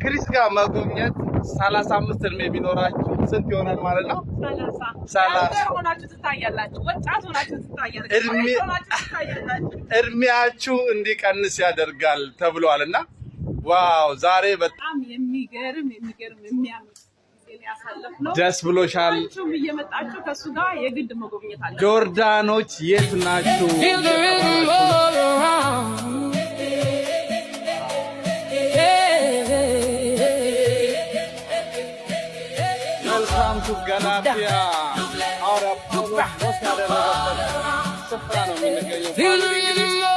ከክሪስ ጋር መጎብኘት 35 እድሜ ቢኖራችሁ ስንት ይሆናል ማለት ነው? 30 ሆናችሁ ትታያላችሁ። ወጣት ሆናችሁ ትታያላችሁ። እድሜያችሁ እንዲቀንስ ያደርጋል ተብሏልና ዋው ዛሬ በጣም የሚገርም የሚያምር ያሳለፍነው ደስ ብሎሻል። እየመጣችሁ ከሱ ጋር የግድ መጎብኘት አለ። ጆርዳኖች የት ናችሁ? Welcome to Galapia. Ahora vamos a ver sufra no